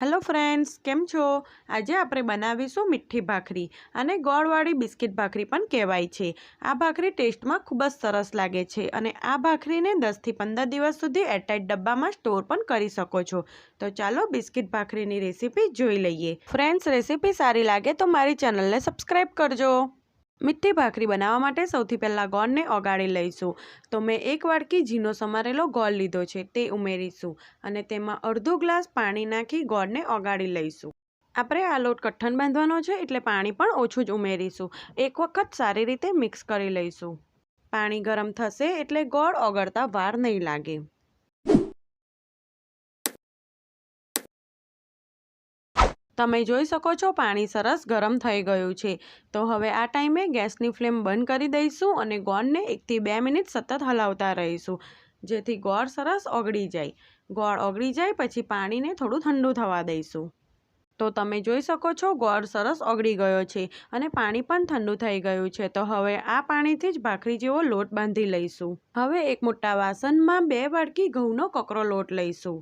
Hello friends, केम छो? आज आपणे बनावीशुं मीठी भाखरी अने गोळवाળી बिस्किट भाखरी पण कहेवाय छे। आ भाखरी टेस्टमां खूब ज सरस लागे छे अने आ भाखरीने 10 થી 15 દિવસ सुधी एरटाइट डब्बामां स्टोर पण करी शको छो। तो चालो बिस्किट भाखरीनी रेसिपी जोई लईए। फ्रेंड्स, रेसिपी सारी लागे तो मारी चेनलने सब्सक्राइब करजो। मीठी भाखरी बनावा माटे सौथी पहेला गोळने ओगाળી लईशुं। तो मैं 1 वाटकी झीनो समारेलो गोळ लीधो छे ते उमेरीशुं अने तेमां अर्धो ग्लास पाणी नाखी गोळने ओगाળી लईशुं। आपणे आ लोट कठ्ठन बांधवानो छे एटले पाणी पण ओछुं ज उमेरीशुं। एक वखत सारी रीते मिक्स करी लईशुं। पाणी गरम थशे एटले गोळ ओगळता वार नहीं लागे। તમે જોઈ શકો છો પાણી સરસ ગરમ થઈ ગયું છે। તો હવે આ ટાઈમે ગેસની ફ્લેમ બંધ કરી દઈશું અને ગોળને 1 થી 2 મિનિટ સતત હલાવતા રહીશું જેથી ગોળ સરસ ઓગળી જાય। ગોળ ઓગળી જાય પછી પાણીને થોડું ઠંડુ થવા દઈશું। તો તમે જોઈ શકો છો ગોળ સરસ ઓગળી ગયો છે અને પાણી પણ ઠંડુ થઈ ગયું છે। તો હવે આ પાણીથી જ ભાખરી જેવો લોટ બાંધી લઈશું। હવે એક મોટા વાસણમાં 2 વાટકી ઘઉંનો કકરો લોટ લઈશું।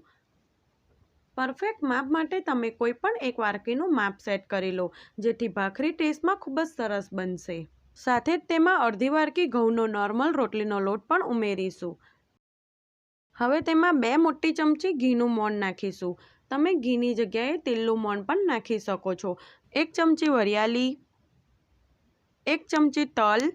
परफेक्ट माप माटे तमे कोईपण एक वाटकीनुं माप सेट करी लो जेथी भाखरी टेस्टमां खूब ज सरस बनशे। साथे ज तेमां अर्धी वाटकी घऊंनो नॉर्मल रोटलीनो लोट पण उमेरीशुं। हवे तेमां 2 मोटी चमची घीनुं मोण नाखीशुं। तमे घीनी जग्याए तेलनुं मोण पण नाखी शको छो। 1 चमची वरियाली, 1 चमची तल,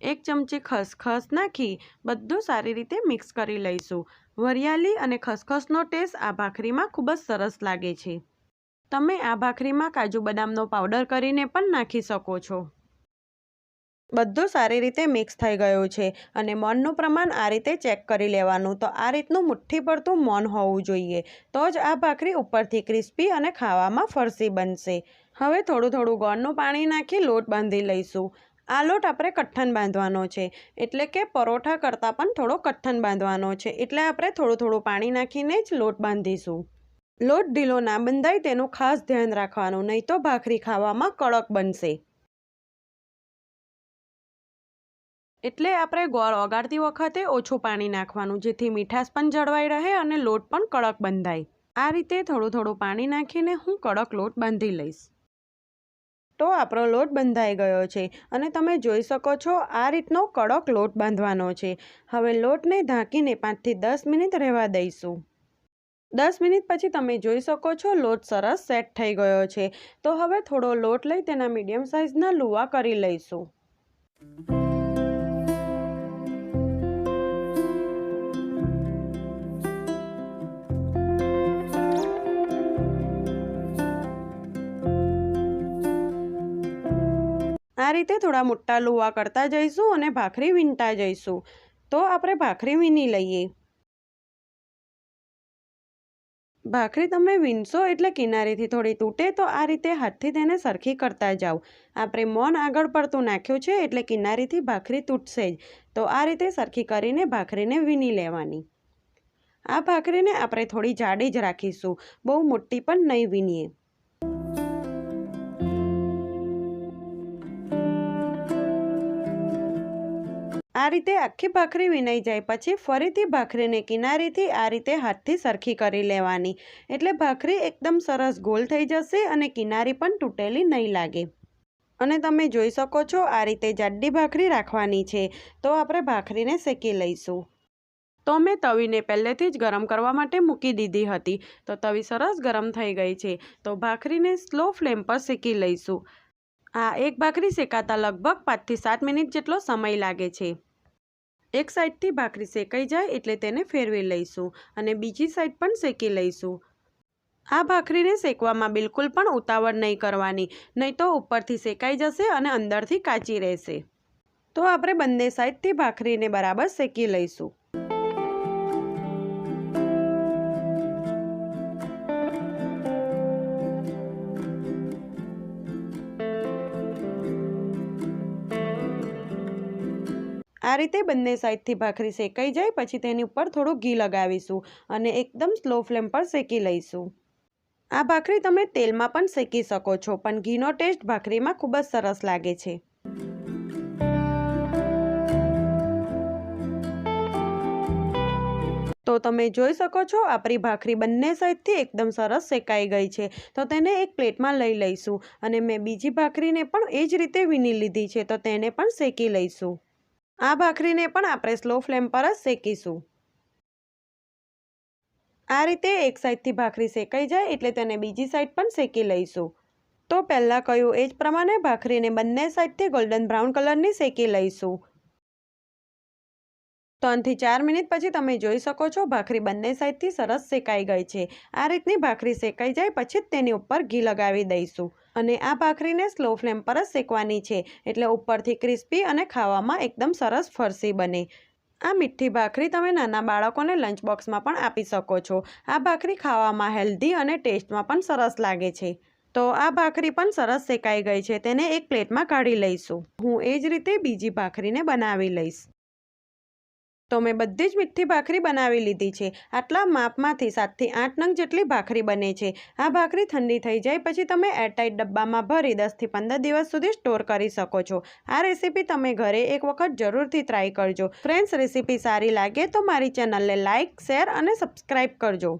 1 चमची खसखस नाखी बधुं सारी रीते मिक्स करी लईशुं। वरियाली अने खसखसनो टेस्ट आ भाखरीमां खूब ज सरस लागे छे। तमे आ भाखरीमां काजू बदामनो पाउडर करीने पण नाखी शको छो। बधुं सारी रीते मिक्स थई गयुं छे अने मोणनुं प्रमाण आ रीते चेक करी लेवानुं। तो आ रीतनुं मुठ्ठी भरतुं मोण होवुं जोईए तो ज आ भाखरी उपरथी क्रिस्पी अने खावामां फरसी बनशे। हवे थोडुं थोडुं गोळनुं पाणी नाखी लोट बांधी लईशुं। आ लोट आपणे कठ्ठन बांधवानो छे एटले के परोठा करता पण थोड़ो कठ्ठन बांधवानो छे एटले आपणे थोडुं थोडुं पाणी नाखीने ज लोट बांधीशुं। लोट ढीलो ना बंधाय तेनुं खास ध्यान राखवानुं, नहीं तो भाखरी खावामां कड़क बनशे। एटले आपणे गोळ ओगाळती वखते ओछुं पाणी नाखवानुं जेथी मीठाश पण जळवाई रहे अने लोट पण कड़क बंधाय। आ रीते थोडुं थोडुं पाणी नाखीने हूँ कड़क लोट बांधी लईश। तो आपणो लोट बंधाई गयो छे अने तमे जोई शको छो आ रीतनो कड़क लोट बांधवानो छे। हवे लोटने ढांकीने 5 થી 10 मिनिट रहेवा दईशुं। 10 मिनिट पछी तमे जोई शको छो लोट सरस सेट थई गयो छे। तो हवे थोड़ो लोट लई तेना मीडियम साइजना लूवा करी लईशुं। आ रीते थोड़ा मोटा लूवा करता जईशुं अने भाखरी वीणता जईशुं। तो आपणे भाखरी वीणी लईए। भाखरी तमे वीणशो एटले किनारीथी थोड़ी तूटे तो आ रीते हाथथी तेने सरखी करता जाओ। आपणे मोण आगळ पड़तुं नाख्युं छे एटले किनारीथी भाखरी तूटशे ज। तो आ रीते सरखी करीने भाखरीने वीणी लेवानी। आ भाखरीने आपणे थोड़ी जाडी ज राखीशुं, बहु मोटी पण नहीं वीणीए। आ रीते आखी भाखरी वीणाई जाय पछी फरीथी भाखरीने किनारीथी आ रीते हाथथी सरखी करी लेवानी एटले भाखरी एकदम सरस गोल थई जशे अने किनारी पण तूटेली नहीं लागे। अने तमे जोई शको छो आ रीते जाडी भाखरी राखवानी छे। तो आपणे भाखरीने शेकी लईशुं। तो मैं तवीने पहेलेथी ज गरम करवा माटे मूकी दीधी हती। तो तवी सरस गरम थई गई छे। तो भाखरीने स्लो फ्लेम पर शेकी लईशुं। आ एक भाखरी शेकाता लगभग 5 થી 7 मिनिट जेटलो समय लागे छे। एक साइडथी भाखरी शेकाई जाए एटले तेने फेरवी लईशुं अने बीजी साइड पण शेकी लईशुं। आ भाखरीने शेकवामां बिलकुल पण उतावळ नहीं करवानी, नहीं तो उपरथी शेकाई जशे अने अंदरथी काची रहेशे। तो आपणे बंने साइडथी भाखरीने बराबर शेकी लईशुं। आ रीते बंने साइडथी भाखरी शेकाई जाए पछी तेनी उपर थोड़ुं घी लगावीशुं अने एकदम स्लो फ्लेम पर शेकी लईशुं। आ भाखरी तमे तेलमां पण शेकी शको छो पण घीनो टेस्ट भाखरीमां खूब ज सरस लागे छे। તો તમે જોઈ શકો છો આપણી ભાખરી બંને સાઈડથી એકદમ સરસ શેકાઈ ગઈ છે. તો તેને એક પ્લેટમાં લઈ લઈશું અને મેં બીજી ભાખરીને પણ એ જ રીતે વીણી લીધી છે, તો તેને પણ શેકી લઈશું. આ ભાખરીને પણ આપણે સ્લો ફ્લેમ પર જ શેકીશું. આ રીતે એક સાઈડથી ભાખરી શેકાઈ જાય એટલે તેને બીજી સાઈડ પણ શેકી લઈશું. તો પહેલાં કહ્યું એ જ પ્રમાણે ભાખરીને બંને સાઈડથી ગોલ્ડન બ્રાઉન કલરની શેકી લઈશું. 3 થી 4 મિનિટ પછી તમે જોઈ શકો છો ભાખરી બંને સાઈડથી સરસ શેકાઈ ગઈ છે. આ રીતની ભાખરી શેકાઈ જાય પછી જ તેની ઉપર ઘી લગાવી દઈશું અને આ ભાખરીને સ્લો ફ્લેમ પર જ શેકવાની છે, એટલે ઉપરથી ક્રિસ્પી અને ખાવામાં એકદમ સરસ ફરસી બને. આ મીઠી ભાખરી તમે નાના બાળકોને લંચ બોક્સમાં પણ આપી શકો છો. આ ભાખરી ખાવામાં હેલ્ધી અને ટેસ્ટમાં પણ સરસ લાગે છે. તો આ ભાખરી પણ સરસ શેકાઈ ગઈ છે, તેને એક પ્લેટમાં કાઢી લઈશું. હું એ જ રીતે બીજી ભાખરીને બનાવી લઈશ. તો મેં બધી જ મીઠી ભાખરી બનાવી લીધી છે. આટલા માપમાંથી 7 થી 8 નંગ જેટલી ભાખરી બને છે. આ ભાખરી ઠંડી થઈ જાય પછી તમે એરટાઇટ ડબ્બામાં ભરી 10 થી 15 દિવસ સુધી સ્ટોર કરી શકો છો. આ રેસીપી તમે ઘરે એક વખત જરૂરથી ટ્રાય કરજો. ફ્રેન્ડ્સ, રેસીપી સારી લાગે તો મારી ચેનલને લાઇક, શેર અને સબસ્ક્રાઈબ કરજો.